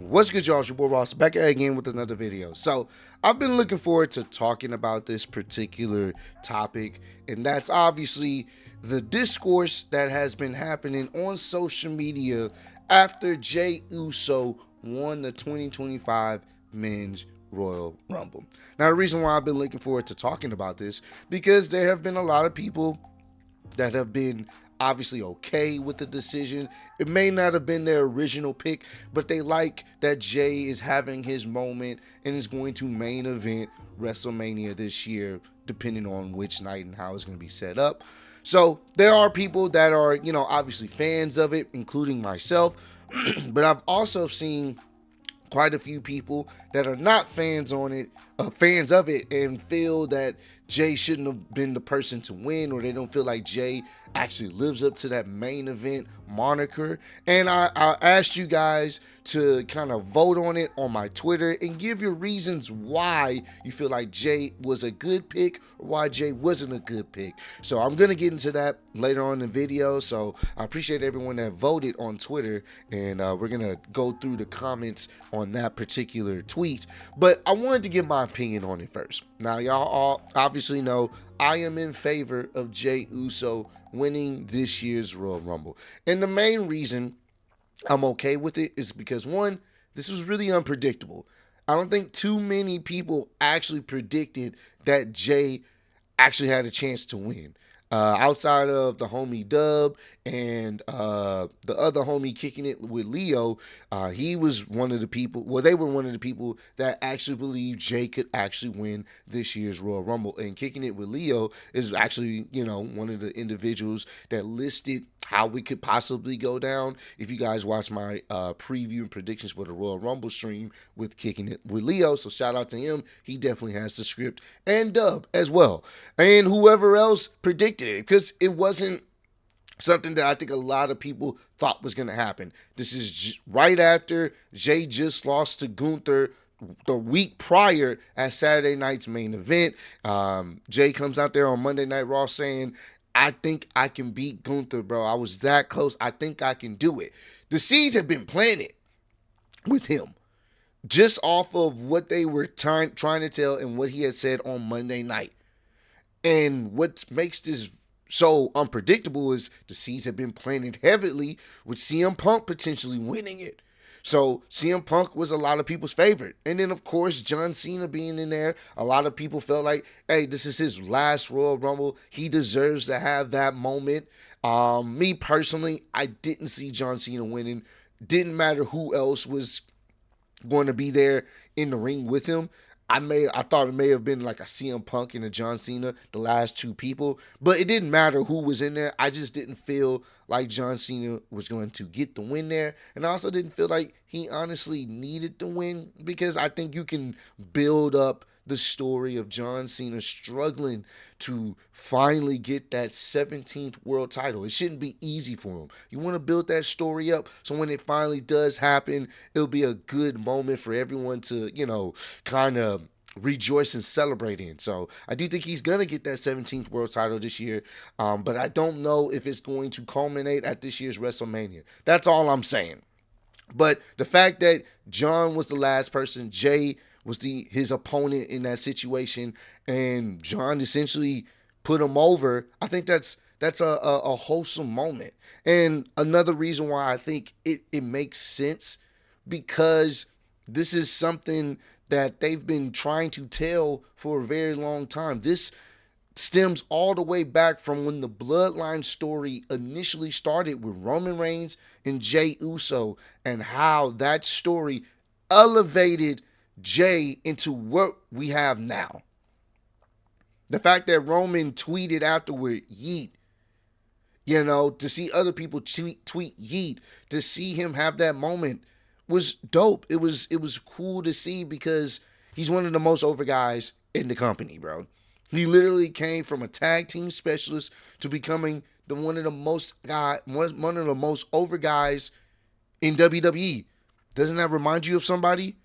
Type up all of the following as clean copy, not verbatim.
What's good, y'all? It's your boy Ross back at again with another video. So I've been looking forward to talking about this particular topic, and that's obviously the discourse that has been happening on social media after Jey Uso won the 2025 Men's Royal Rumble. Now, the reason why I've been looking forward to talking about this because there have been a lot of people that have been obviously okay with the decision. It may not have been their original pick, but they like that Jey is having his moment and is going to main event WrestleMania this year, depending on which night and how it's going to be set up. So there are people that are, obviously fans of it, including myself. But I've also seen quite a few people that are not fans of it, and feel that Jey shouldn't have been the person to win, or they don't feel like Jey actually lives up to that main event moniker. And I asked you guys to kind of vote on it on my Twitter and give your reasons why you feel like Jey was a good pick or why Jey wasn't a good pick. So I'm going to get into that later on in the video. So I appreciate everyone that voted on Twitter, and we're going to go through the comments on that particular tweet. But I wanted to give my opinion on it first. Now, y'all all obviously know I am in favor of Jey Uso winning this year's Royal Rumble. And the main reason I'm okay with it is because, one, this was really unpredictable. I don't think too many people actually predicted that Jey actually had a chance to win. Outside of the homie Dub and the other homie Kicking It with Leo, he was one of the people, well, they were one of the people that actually believed Jey could actually win this year's Royal Rumble. And Kicking It with Leo is actually, one of the individuals that listed how we could possibly go down. If you guys watch my preview and predictions for the Royal Rumble stream with Kicking It with Leo, so shout out to him. He definitely has the script, and Dub as well, and whoever else predicted it, because it wasn't something that I think a lot of people thought was going to happen. This is right after Jey just lost to Gunther the week prior at Saturday night's main event. Jey comes out there on Monday Night Raw saying, I think I can beat Gunther, bro. I was that close. I think I can do it. The seeds have been planted with him just off of what they were trying to tell and what he had said on Monday night. And what makes this so unpredictable is the seeds have been planted heavily with CM Punk potentially winning it. So CM Punk was a lot of people's favorite. And then, of course, John Cena being in there, a lot of people felt like, hey, this is his last Royal Rumble. He deserves to have that moment. Me personally, I didn't see John Cena winning. Didn't matter who else was going to be there in the ring with him. I thought it may have been like a CM Punk and a John Cena, the last two people, but it didn't matter who was in there. I just didn't feel like John Cena was going to get the win there, and I also didn't feel like he honestly needed the win, because I think you can build up the story of John Cena struggling to finally get that 17th world title. It shouldn't be easy for him. You want to build that story up so when it finally does happen, it'll be a good moment for everyone to, kind of rejoice and celebrate in. So I do think he's going to get that 17th world title this year, but I don't know if it's going to culminate at this year's WrestleMania. That's all I'm saying. But the fact that John was the last person, Jey was his opponent in that situation, and John essentially put him over, I think that's a wholesome moment. And another reason why I think it makes sense, because this is something that they've been trying to tell for a very long time. This stems all the way back from when the Bloodline story initially started with Roman Reigns and Jey Uso, and how that story elevated Jey into what we have now. The fact that Roman tweeted afterward, yeet, to see other people tweet yeet, to see him have that moment was dope. It was cool to see, because he's one of the most over guys in the company, bro. He literally came from a tag team specialist to becoming one of the most over guys in WWE. Doesn't that remind you of somebody?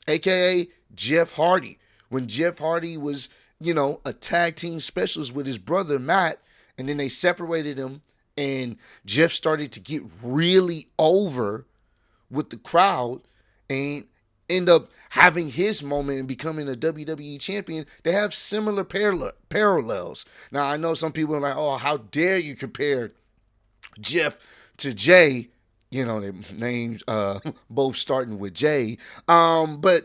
AKA Jeff Hardy. When Jeff Hardy was, a tag team specialist with his brother Matt, and then they separated him, and Jeff started to get really over with the crowd, and end up having his moment and becoming a WWE champion, they have similar parallels. Now, I know some people are like, oh, how dare you compare Jeff to Jey? You know, their names both starting with J. But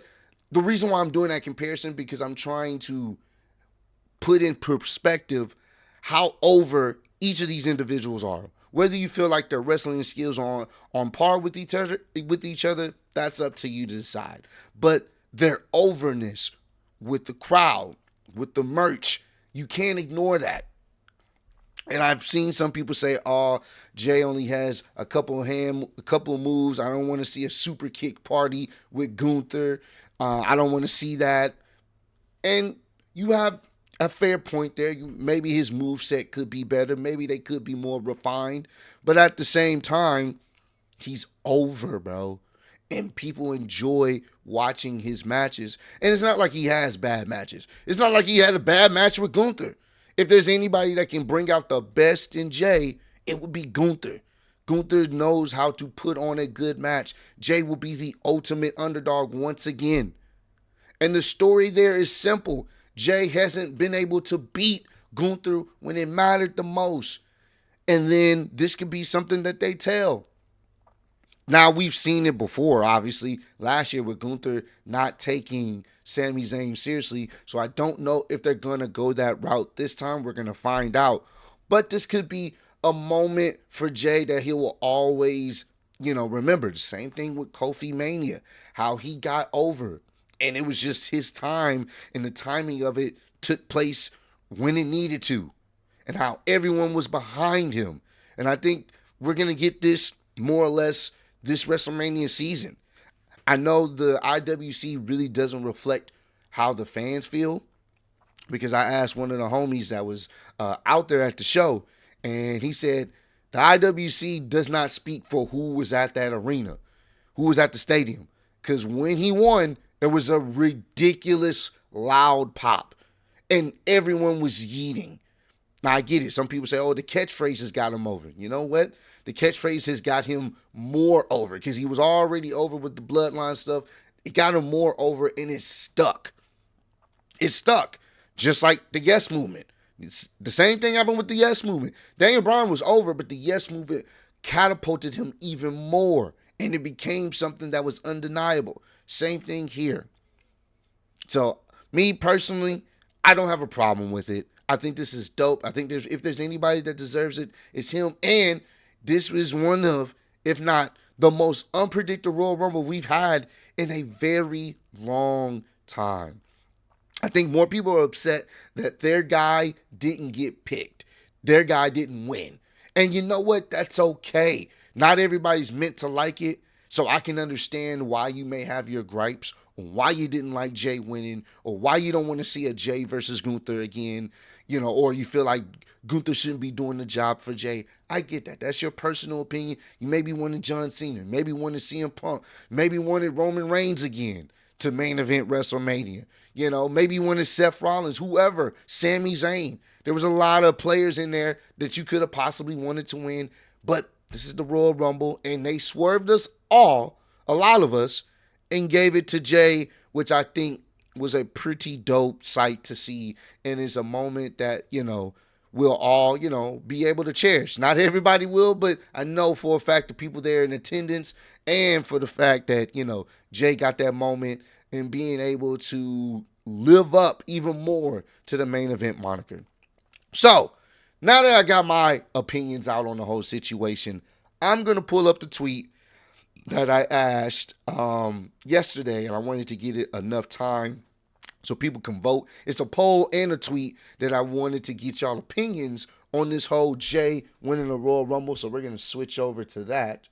the reason why I'm doing that comparison because I'm trying to put in perspective how over each of these individuals are. Whether you feel like their wrestling skills are on par with each other, that's up to you to decide. But their overness with the crowd, with the merch, you can't ignore that. And I've seen some people say, "Oh, Jey only has a couple of moves. I don't want to see a super kick party with Gunther. I don't want to see that." And you have a fair point there. Maybe his move set could be better. Maybe they could be more refined. But at the same time, he's over, bro. And people enjoy watching his matches. And it's not like he has bad matches. It's not like he had a bad match with Gunther. If there's anybody that can bring out the best in Jey, it would be Gunther. Gunther knows how to put on a good match. Jey will be the ultimate underdog once again. And the story there is simple. Jey hasn't been able to beat Gunther when it mattered the most. And then this could be something that they tell. Now, we've seen it before, obviously, last year with Gunther not taking Sami Zayn seriously. So I don't know if they're going to go that route this time. We're going to find out. But this could be a moment for Jey that he will always, remember. The same thing with Kofi Mania, how he got over. And it was just his time, and the timing of it took place when it needed to, and how everyone was behind him. And I think we're going to get this more or less this WrestleMania season. I know the IWC really doesn't reflect how the fans feel, because I asked one of the homies that was out there at the show, and he said the IWC does not speak for who was at that arena, who was at the stadium. Because when he won, it was a ridiculous loud pop, and everyone was yeeting. Now, I get it. Some people say, oh, the catchphrase has got him over. You know what? The catchphrase has got him more over because he was already over with the bloodline stuff. It got him more over, and it stuck. It stuck, just like the Yes Movement. It's the same thing happened with the Yes Movement. Daniel Bryan was over, but the Yes Movement catapulted him even more, and it became something that was undeniable. Same thing here. So, me personally, I don't have a problem with it. I think this is dope. I think if there's anybody that deserves it, it's him. And this is one of, if not the most unpredictable Royal Rumble we've had in a very long time. I think more people are upset that their guy didn't get picked. Their guy didn't win. And you know what? That's okay. Not everybody's meant to like it. So I can understand why you may have your gripes, or why you didn't like Jey winning, or why you don't want to see a Jey versus Gunther again, or you feel like Gunther shouldn't be doing the job for Jey. I get that. That's your personal opinion. You maybe wanted John Cena, maybe wanted CM Punk, maybe wanted Roman Reigns again to main event WrestleMania. Maybe you wanted Seth Rollins, whoever, Sami Zayn. There was a lot of players in there that you could have possibly wanted to win, but this is the Royal Rumble, and they swerved us all, a lot of us, and gave it to Jey, which I think was a pretty dope sight to see, and is a moment that, we'll all, be able to cherish. Not everybody will, but I know for a fact the people there in attendance, and for the fact that, Jey got that moment and being able to live up even more to the main event moniker. So, now that I got my opinions out on the whole situation, I'm going to pull up the tweet that I asked yesterday, and I wanted to get it enough time so people can vote. It's a poll and a tweet that I wanted to get y'all opinions on this whole Jey winning the Royal Rumble, so we're going to switch over to that.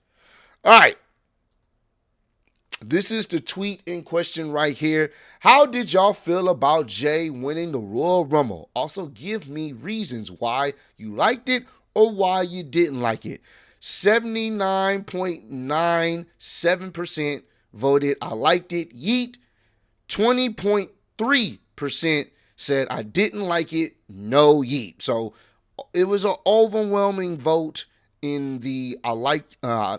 All right. This is the tweet in question right here. How did y'all feel about Jey winning the Royal Rumble? Also, give me reasons why you liked it or why you didn't like it. 79.97% voted I liked it. Yeet. 20.3% said I didn't like it. No yeet. So it was an overwhelming vote in the I like.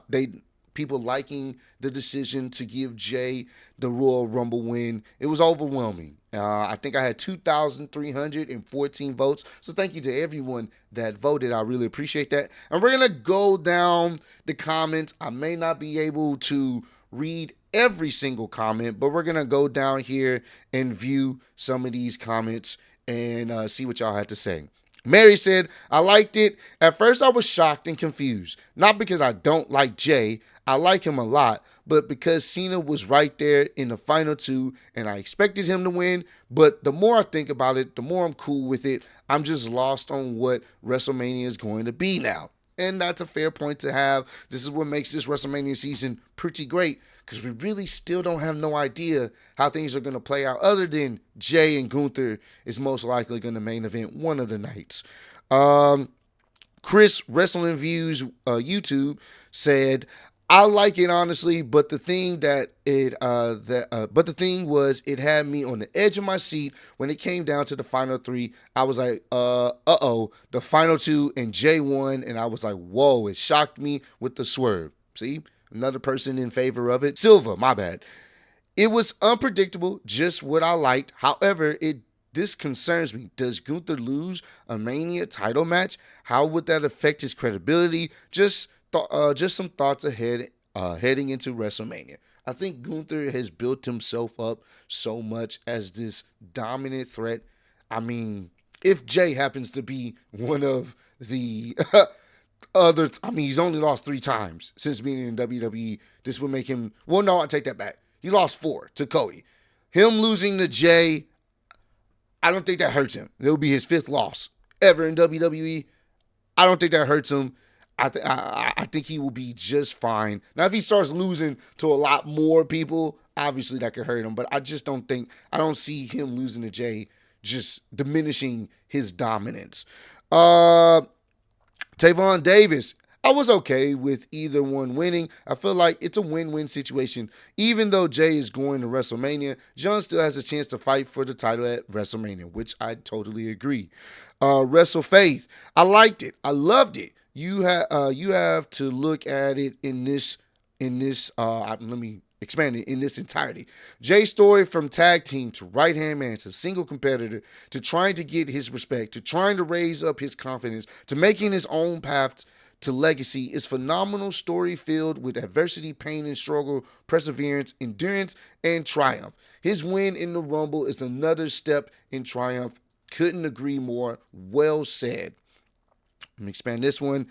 They people liking the decision to give Jey the Royal Rumble win. It was overwhelming. I think I had 2,314 votes. So thank you to everyone that voted. I really appreciate that. And we're going to go down the comments. I may not be able to read every single comment, but we're going to go down here and view some of these comments and see what y'all had to say. Mary said, I liked it. At first, I was shocked and confused. Not because I don't like Jey. I like him a lot, but because Cena was right there in the final two, and I expected him to win. But the more I think about it, the more I'm cool with it. I'm just lost on what WrestleMania is going to be now. And that's a fair point to have. This is what makes this WrestleMania season pretty great, because we really still don't have no idea how things are going to play out, other than Jey and Gunther is most likely going to main event one of the nights. Chris Wrestling Views YouTube said, I like it honestly, but the thing was it had me on the edge of my seat when it came down to the final three. I was like, the final two, and Jey won, and I was like, whoa, it shocked me with the swerve. See, another person in favor of it. Silva, my bad. It was unpredictable, just what I liked. However, this concerns me. Does Gunther lose a Mania title match? How would that affect his credibility? Just some thoughts ahead, heading into WrestleMania. I think Gunther has built himself up so much as this dominant threat. I mean, if Jey happens to be one of the he's only lost 3 times since being in WWE. This would make him, well, no, I take that back. He lost 4 to Cody. Him losing to Jey, I don't think that hurts him. It'll be his 5th loss ever in WWE. I don't think that hurts him. I think he will be just fine. Now, if he starts losing to a lot more people, obviously that could hurt him. But I don't see him losing to Jey just diminishing his dominance. Tavon Davis, I was okay with either one winning. I feel like it's a win-win situation. Even though Jey is going to WrestleMania, John still has a chance to fight for the title at WrestleMania, which I totally agree. WrestleFaith, I liked it. I loved it. You have to look at it in this let me expand it in this entirety. Jey's story from tag team to right-hand man to single competitor to trying to get his respect, to trying to raise up his confidence, to making his own path to legacy is phenomenal story filled with adversity, pain and struggle, perseverance, endurance, and triumph. His win in the Rumble is another step in triumph. Couldn't agree more. Well said. Let me expand this one.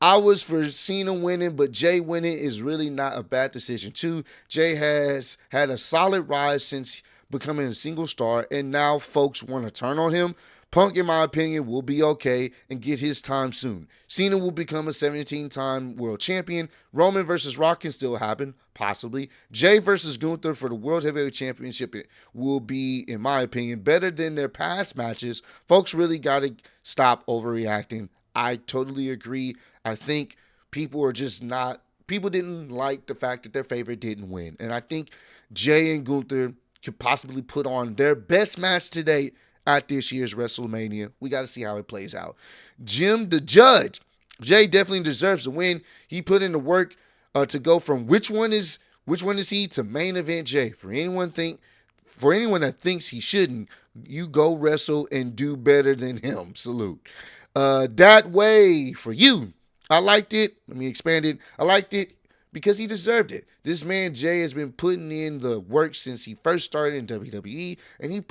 I was for Cena winning, but Jey winning is really not a bad decision too. Jey has had a solid rise since becoming a single star, and now folks want to turn on him. Punk, in my opinion, will be okay and get his time soon. Cena will become a 17-time world champion. Roman versus Rock can still happen, possibly. Jey versus Gunther for the World Heavyweight Championship will be, in my opinion, better than their past matches. Folks really got to stop overreacting. I totally agree. I think people didn't like the fact that their favorite didn't win. And I think Jey and Gunther could possibly put on their best match to date at this year's WrestleMania. We got to see how it plays out. Jim the Judge. Jey definitely deserves the win. He put in the work to go from which one is he to main event Jey. For anyone that thinks he shouldn't, you go wrestle and do better than him. Salute. That way for you. I liked it. Let me expand it. I liked it because he deserved it. This man Jey has been putting in the work since he first started in WWE, and he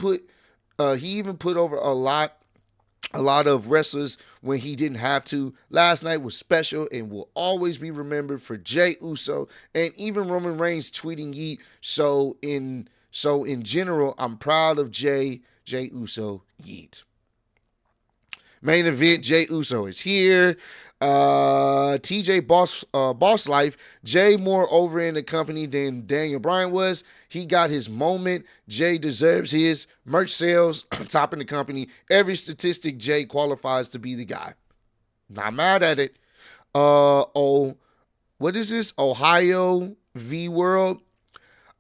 even put over a lot of wrestlers when he didn't have to. Last night was special and will always be remembered for Jey Uso and even Roman Reigns tweeting yeet. So in general, I'm proud of Jey Uso yeet. Main event, Jey Uso is here. TJ Boss Life. Jey more over in the company than Daniel Bryan was. He got his moment. Jey deserves his. Merch sales, topping the company. Every statistic, Jey qualifies to be the guy. Not mad at it. What is this? Ohio V World.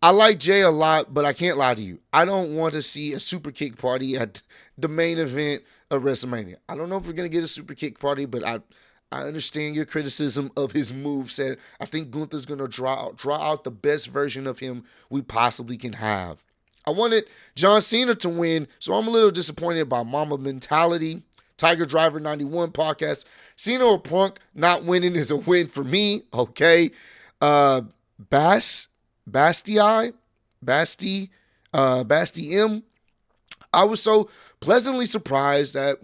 I like Jey a lot, but I can't lie to you. I don't want to see a super kick party at the main event of WrestleMania. I don't know if we're going to get a super kick party, but I understand your criticism of his moveset. I think Gunther's going to draw out the best version of him we possibly can have. I wanted John Cena to win, so I'm a little disappointed by Mama Mentality. Tiger Driver 91 podcast. Cena or Punk not winning is a win for me. Okay. Basti, Basti M. I was so pleasantly surprised that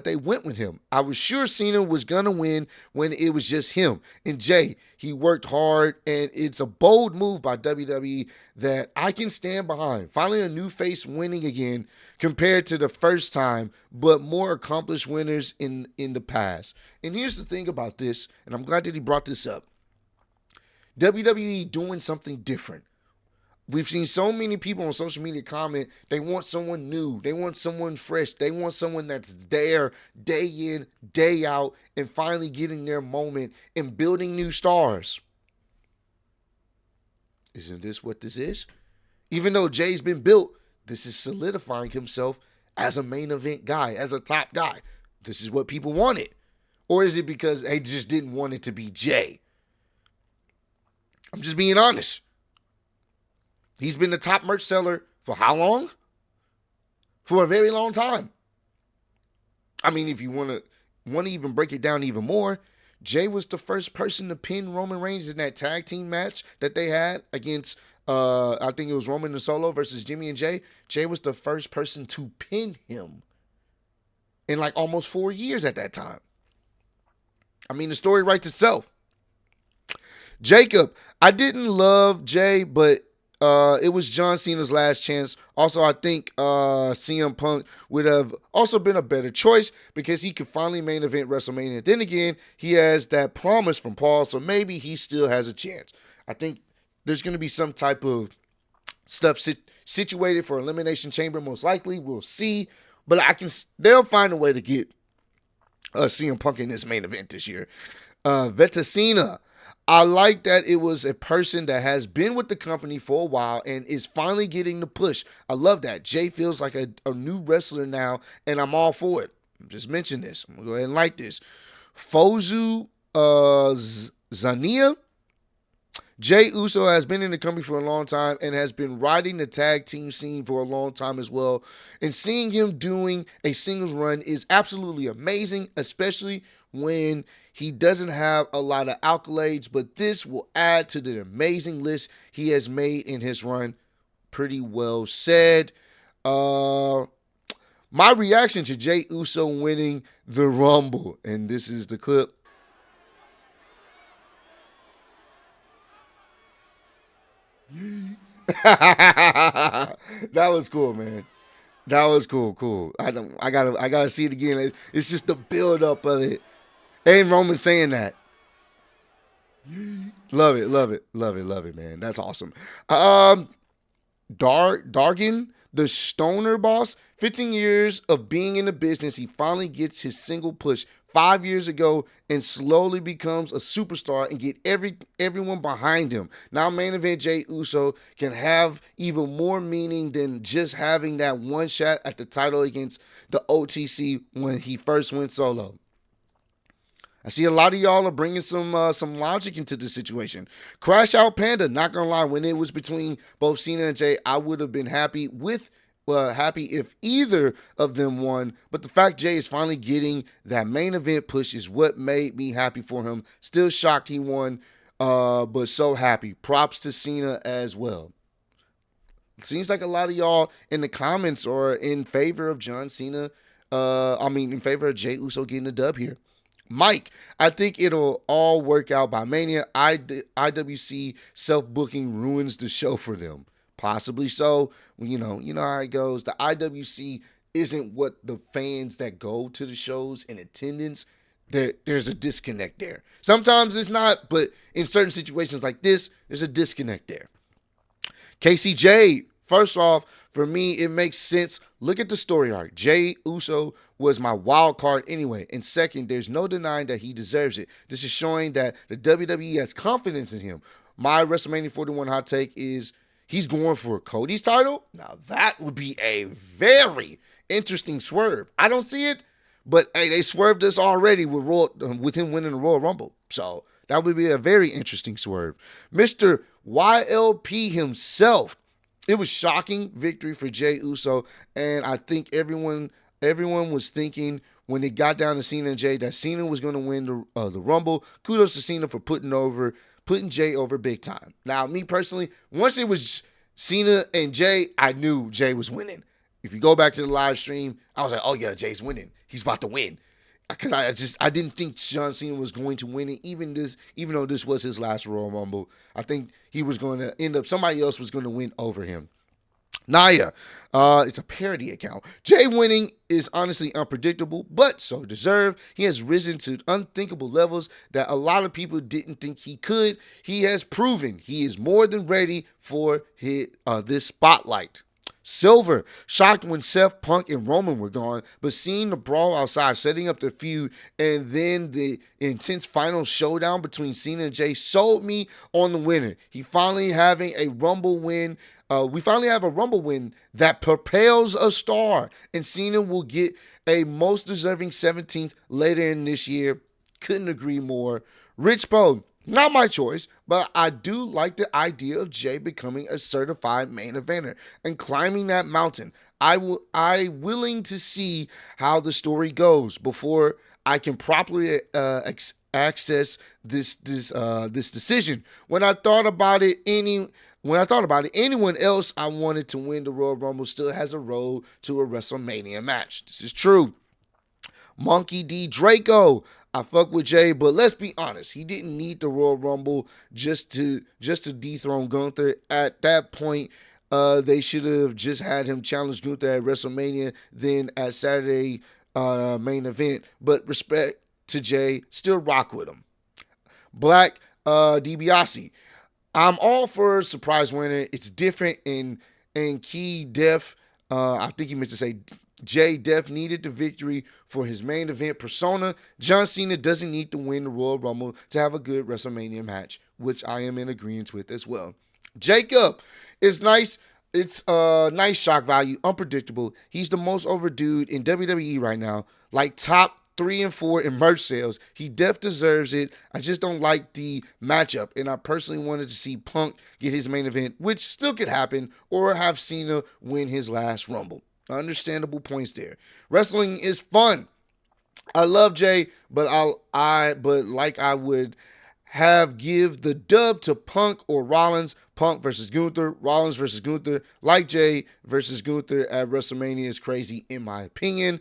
they went with him. I was sure Cena was gonna win when it was just him. And Jey, he worked hard, and it's a bold move by WWE that I can stand behind. Finally, a new face winning again compared to the first time, but more accomplished winners in the past. And here's the thing about this, and I'm glad that he brought this up. WWE doing something different. We've seen so many people on social media comment, they want someone new. They want someone fresh. They want someone that's there day in, day out, and finally getting their moment and building new stars. Isn't this what this is? Even though Jey's been built, this is solidifying himself as a main event guy, as a top guy. This is what people wanted. Or is it because they just didn't want it to be Jey? I'm just being honest. He's been the top merch seller for how long? For a very long time. I mean, if you want to even break it down even more, Jey was the first person to pin Roman Reigns in that tag team match that they had against, I think it was Roman and Solo versus Jimmy and Jey. Jey was the first person to pin him in like almost 4 years at that time. I mean, the story writes itself. Jacob, I didn't love Jey, but it was John Cena's last chance. Also, I think CM Punk would have also been a better choice because he could finally main event WrestleMania. Then again, he has that promise from Paul, so maybe he still has a chance. I think there's going to be some type of stuff situated for Elimination Chamber, most likely. We'll see. But they'll find a way to get CM Punk in this main event this year. Vetacina. I like that it was a person that has been with the company for a while and is finally getting the push. I love that. Jey feels like a new wrestler now, and I'm all for it. Just mention this. I'm going to go ahead and like this. Fozu Zania. Jey Uso has been in the company for a long time and has been riding the tag team scene for a long time as well. And seeing him doing a singles run is absolutely amazing, especially when he doesn't have a lot of accolades, but this will add to the amazing list he has made in his run. Pretty well said. My reaction to Jey Uso winning the Rumble, and this is the clip. That was cool, man. That was cool. I gotta see it again. It's just the build up of it. And Roman saying that. Love it, man. That's awesome. Dargan, the Stoner boss, 15 years of being in the business, he finally gets his single push 5 years ago and slowly becomes a superstar and get everyone behind him. Now main event Jey Uso can have even more meaning than just having that one shot at the title against the OTC when he first went solo. I see a lot of y'all are bringing some logic into the situation. Crash Out Panda, not gonna lie, when it was between both Cena and Jey, I would have been happy if either of them won. But the fact Jey is finally getting that main event push is what made me happy for him. Still shocked he won, but so happy. Props to Cena as well. It seems like a lot of y'all in the comments are in favor of John Cena. In favor of Jey Uso getting the dub here. Mike, I think it'll all work out by Mania. IWC self-booking ruins the show for them. Possibly so. You know how it goes. The IWC isn't what the fans that go to the shows in attendance. There's a disconnect there. Sometimes it's not, but in certain situations like this, there's a disconnect there. KCJ, first off, for me, it makes sense. Look at the story arc. Jey Uso was my wild card anyway. And second, there's no denying that he deserves it. This is showing that the WWE has confidence in him. My WrestleMania 41 hot take is he's going for Cody's title. Now, that would be a very interesting swerve. I don't see it, But hey, they swerved us already with him winning the Royal Rumble. So that would be a very interesting swerve. Mr. YLP himself. It was shocking victory for Jey Uso, and I think everyone was thinking when it got down to Cena and Jey that Cena was going to win the Rumble. Kudos to Cena for putting Jey over big time. Now, me personally, once it was Cena and Jey, I knew Jey was winning. If you go back to the live stream, I was like, oh yeah, Jey's winning. He's about to win. Because I didn't think John Cena was going to win it, even though this was his last Royal Rumble. I think he was going to end up, somebody else was going to win over him. Naya, it's a parody account. Jey winning is honestly unpredictable, but so deserved. He has risen to unthinkable levels that a lot of people didn't think he could. He has proven he is more than ready for this spotlight. Silver, shocked when Seth, Punk, and Roman were gone, but seeing the brawl outside, setting up the feud, and then the intense final showdown between Cena and Jey sold me on the winner. He finally having a Rumble win. We finally have a Rumble win that propels a star, and Cena will get a most deserving 17th later in this year. Couldn't agree more. Rich Poe, not my choice, but I do like the idea of Jey becoming a certified main eventer and climbing that mountain. I willing to see how the story goes before I can properly access this decision. When I thought about it, anyone else I wanted to win the Royal Rumble still has a road to a WrestleMania match. This is true. Monkey D. Draco. I fuck with Jey, but let's be honest. He didn't need the Royal Rumble just to dethrone Gunther. At that point, they should have just had him challenge Gunther at WrestleMania, then at Saturday main event. But respect to Jey, still rock with him. Black DiBiase. I'm all for surprise winner. It's different in key def. I think he meant to say Jey Def needed the victory for his main event persona. John Cena doesn't need to win the Royal Rumble to have a good WrestleMania match, which I am in agreement with as well. Jacob is nice. It's nice shock value, unpredictable. He's the most over dude in WWE right now, like top 3 and 4 in merch sales. He def deserves it. I just don't like the matchup, and I personally wanted to see Punk get his main event, which still could happen, or have Cena win his last Rumble. Understandable points there. Wrestling is fun. I love Jey, but I would have give the dub to Punk or Rollins. Punk versus Gunther, Rollins versus Gunther. Like Jey versus Gunther at WrestleMania is crazy in my opinion.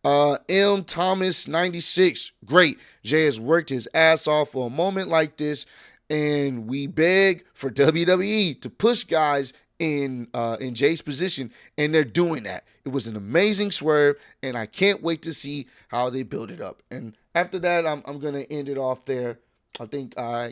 M. Thomas 96, great. Jey has worked his ass off for a moment like this, and we beg for WWE to push guys in Jey's position, and they're doing that. It was an amazing swerve, and I can't wait to see how they build it up. And after that, I'm gonna end it off there. I think I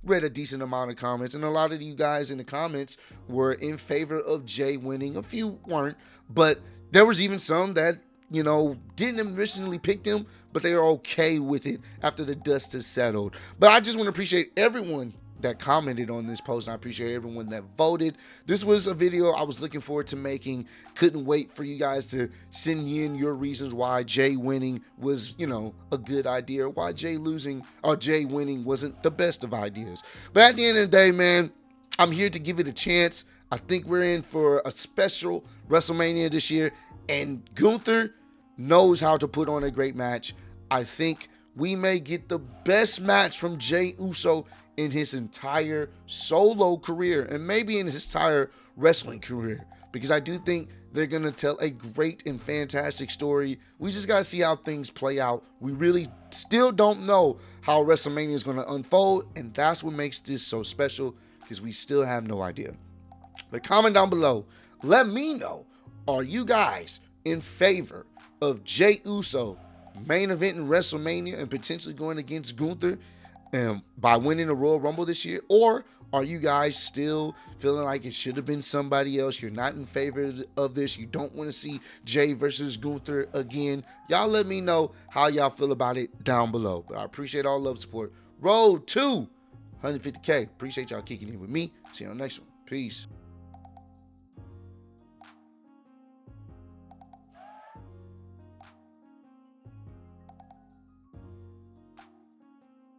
read a decent amount of comments, and a lot of you guys in the comments were in favor of Jey winning. A few weren't, but there was even some that didn't originally pick him, but they are okay with it after the dust has settled. But I just want to appreciate everyone that commented on this post, and I appreciate everyone that voted. This was a video I was looking forward to making. Couldn't wait for you guys to send in your reasons why Jey winning was, a good idea, or why Jey winning wasn't the best of ideas. But at the end of the day, man, I'm here to give it a chance. I think we're in for a special WrestleMania this year, and Gunther knows how to put on a great match. I think we may get the best match from Jey Uso in his entire solo career, and maybe in his entire wrestling career, because I do think they're going to tell a great and fantastic story. We just got to see how things play out. We really still don't know how WrestleMania is going to unfold, and that's what makes this so special, because we still have no idea. But comment down below. Let me know, are you guys in favor of Jey Uso main event in WrestleMania and potentially going against Gunther by winning the Royal Rumble this year? Or are you guys still feeling like it should have been somebody else? You're not in favor of this. You don't want to see Jey versus Gunther again. Y'all let me know how y'all feel about it down below. But I appreciate all love support. Road to 150K. Appreciate y'all kicking in with me. See you on the next one. Peace.